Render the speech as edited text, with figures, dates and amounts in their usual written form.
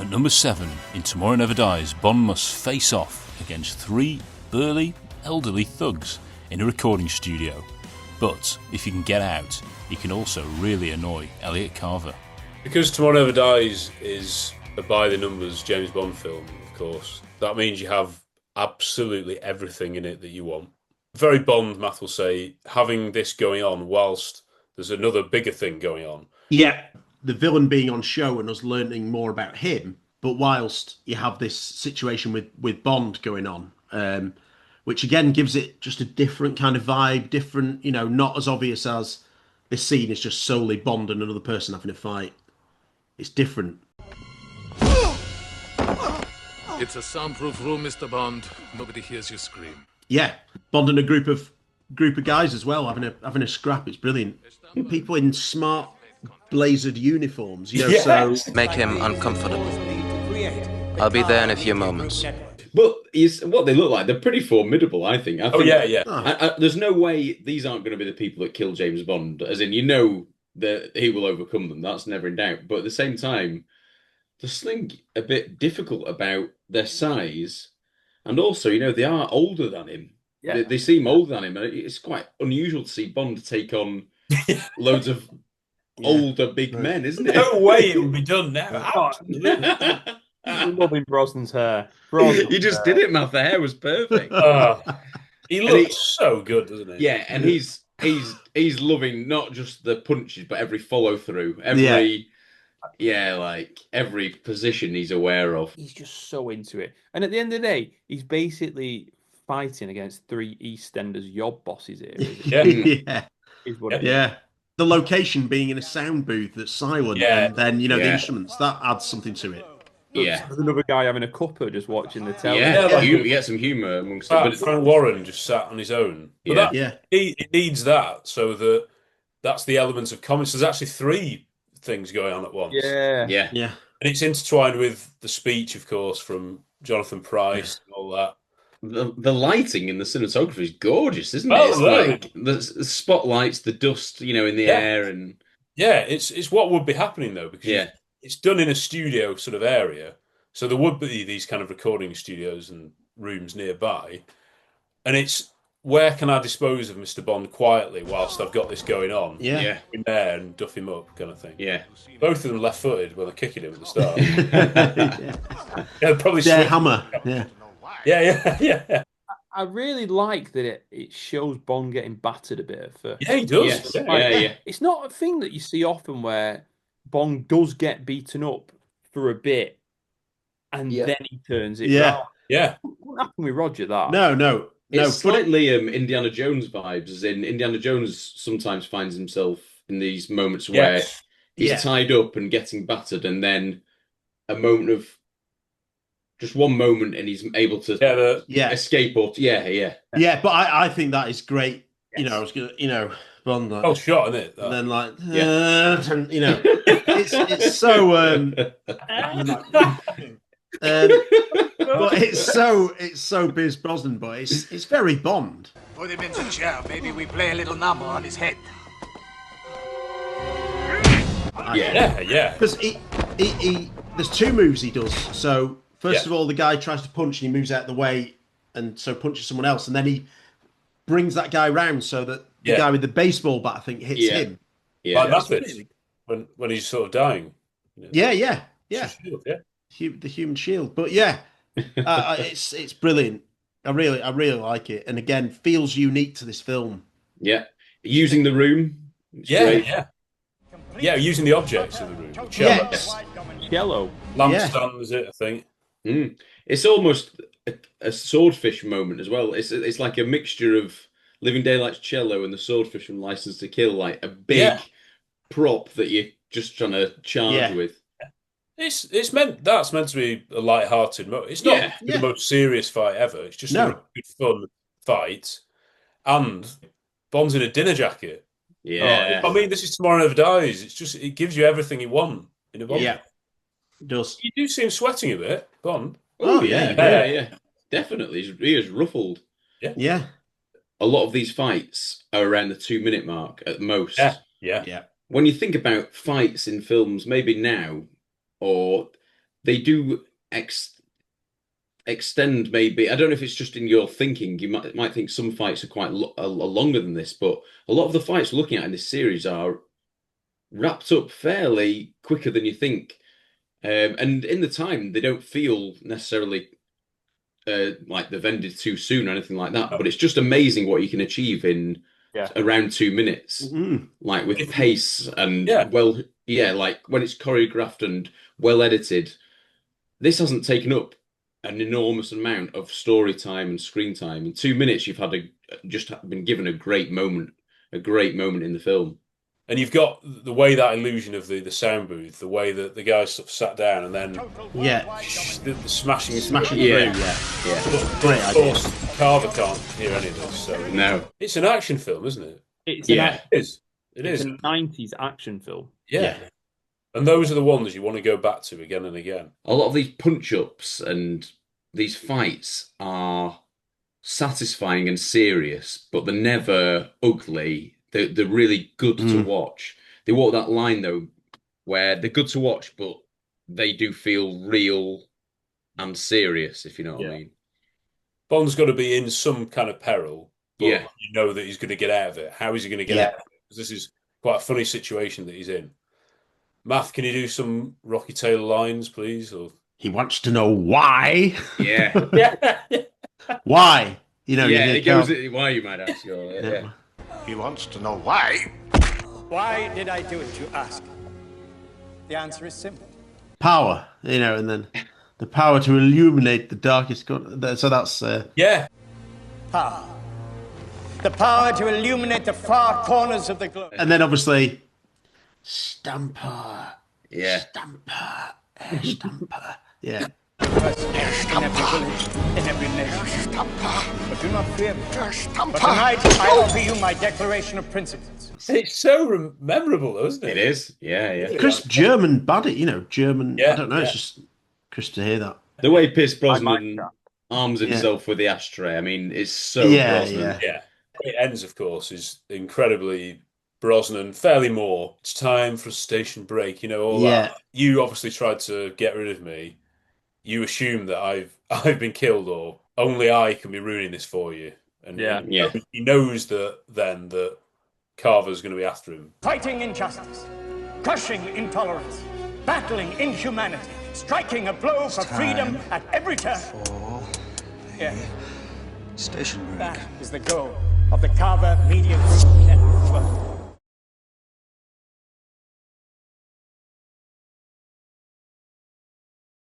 At number 7, in Tomorrow Never Dies, Bond must face off against 3 burly, elderly thugs in a recording studio. But if he can get out, he can also really annoy Elliot Carver. Because Tomorrow Never Dies is a by-the-numbers James Bond film, of course, that means you have absolutely everything in it that you want. Very Bond, Matt will say, having this going on whilst there's another bigger thing going on. Yeah, the villain being on show and us learning more about him, but whilst you have this situation with Bond going on, which again gives it just a different kind of vibe, different, not as obvious as this scene is just solely Bond and another person having a fight. It's different. It's a soundproof room, Mr. Bond. Nobody hears you scream. Yeah, Bond and a group of guys as well having a scrap. It's brilliant. People in smart blazered uniforms, so make him uncomfortable. I'll be there in a few moments. But what they look like, they're pretty formidable, I think. I think there's no way these aren't going to be the people that kill James Bond, as in, that he will overcome them. That's never in doubt. But at the same time, there's something a bit difficult about their size. And also, they are older than him. Yeah. They seem older than him. It's quite unusual to see Bond take on loads of older big men, isn't it? No way it would be done now. Loving Brosnan's hair. You just did it, Matt. The hair was perfect. He looks so good, doesn't he? Yeah, and he's loving not just the punches, but every follow through, every position he's aware of. He's just so into it. And at the end of the day, he's basically fighting against 3 EastEnders yob bosses here. Yeah. The location being in a sound booth that's silent, and then the instruments, that adds something to it. Yeah, there's another guy having a cuppa just watching the telly. You get some humour amongst them. But Frank Warren just sat on his own. But he needs that, so that's the elements of comics. There's actually 3 things going on at once. Yeah. And it's intertwined with the speech, of course, from Jonathan Pryce and all that. The lighting in the cinematography is gorgeous, isn't it? It's like the spotlights, the dust, in the air, and it's what would be happening though, because it's done in a studio sort of area, so there would be these kind of recording studios and rooms nearby, and it's where can I dispose of Mr. Bond quietly whilst I've got this going on? In there and duff him up, kind of thing. Yeah, both of them left-footed when they're kicking him at the start. Probably hammer. Yeah. I really like that it shows Bond getting battered a bit at first. Yeah, he does. Yes. It's not a thing that you see often where Bond does get beaten up for a bit and then he turns it around. Yeah. What happened with Roger that? No. It's slightly Indiana Jones vibes, as in Indiana Jones sometimes finds himself in these moments where he's tied up and getting battered, and then just one moment and he's able to escape or but I think that is great. Yes. I was gonna Bond shot in it and then it's so but it's so Biz Brosnan, but it's very Bond. Put him in the chair, maybe we play a little number on his head. Because he there's 2 moves he does. So first of all, the guy tries to punch and he moves out of the way and so punches someone else, and then he brings that guy round so that the guy with the baseball bat, I think, hits him. Yeah, that's it. When he's sort of dying. Yeah. The human shield. But it's brilliant. I really like it, and again, feels unique to this film. Yeah, using the room. Using the objects in the room. Cello. Lampstand is it, I think. It's almost a swordfish moment as well. It's like a mixture of Living Daylight's cello and the swordfish from License to Kill, like a big prop that you're just trying to charge with. It's meant to be a light-hearted moment. It's not the most serious fight ever. It's just a good fun fight, and Bond's in a dinner jacket. Yeah, I mean, this is Tomorrow Never Dies. It gives you everything you want in a Bond. Yeah, it does. You do see him sweating a bit, Bond. Oh yeah, definitely. He is ruffled. Yeah. A lot of these fights are around the 2-minute mark at most. Yeah. When you think about fights in films, maybe now, or they do extend. Maybe I don't know if it's just in your thinking. You might think some fights are quite longer than this, but a lot of the fights we're looking at in this series are wrapped up fairly quicker than you think. And in the time, they don't feel necessarily like they've ended too soon or anything like that. But it's just amazing what you can achieve in around 2 minutes, like with pace and like when it's choreographed and well edited. This hasn't taken up an enormous amount of story time and screen time. In 2 minutes, you've had just been given a great moment in the film. And you've got the way that illusion of the sound booth, the way that the guys sort of sat down and then the smashing through. But of course, Carver can't hear any of this. So no, it's an action film, isn't it? It is. It's a 90s action film. Yeah. And those are the ones you want to go back to again and again. A lot of these punch-ups and these fights are satisfying and serious, but they're never ugly. They're really good to watch. They walk that line, though, where they're good to watch, but they do feel real and serious, if you know what I mean. Bond's got to be in some kind of peril, but you know that he's going to get out of it. How is he going to get out of it? Because this is quite a funny situation that he's in. Math, can you do some Rocky Taylor lines, please? Or he wants to know why. Yeah. Why? You know, it goes why, you might ask. He wants to know why. Why did I do it, you ask? The answer is simple. Power, and then the power to illuminate the darkest corner. So that's Power. The power to illuminate the far corners of the globe. And then obviously, Stamper. Yeah. Stamper. Stamper. Yeah. In every village, in every nation. But do not fear me. But tonight I offer you my declaration of principles. It's so memorable, though, isn't it? It is. Yeah. Crisp German baddie, German. I don't know. It's just crisp to hear that. The way Pierce Brosnan arms himself with the ashtray. I mean, it's so Brosnan. Yeah. It ends, of course, is incredibly Brosnan, fairly more. It's time for a station break, all that. You obviously tried to get rid of me. You assume that I've been killed, or only I can be ruining this for you. And he knows that Carver's going to be after him. Fighting injustice, crushing intolerance, battling inhumanity, striking a blow for freedom at every turn. Station break. That is the goal of the Carver Media Group Network.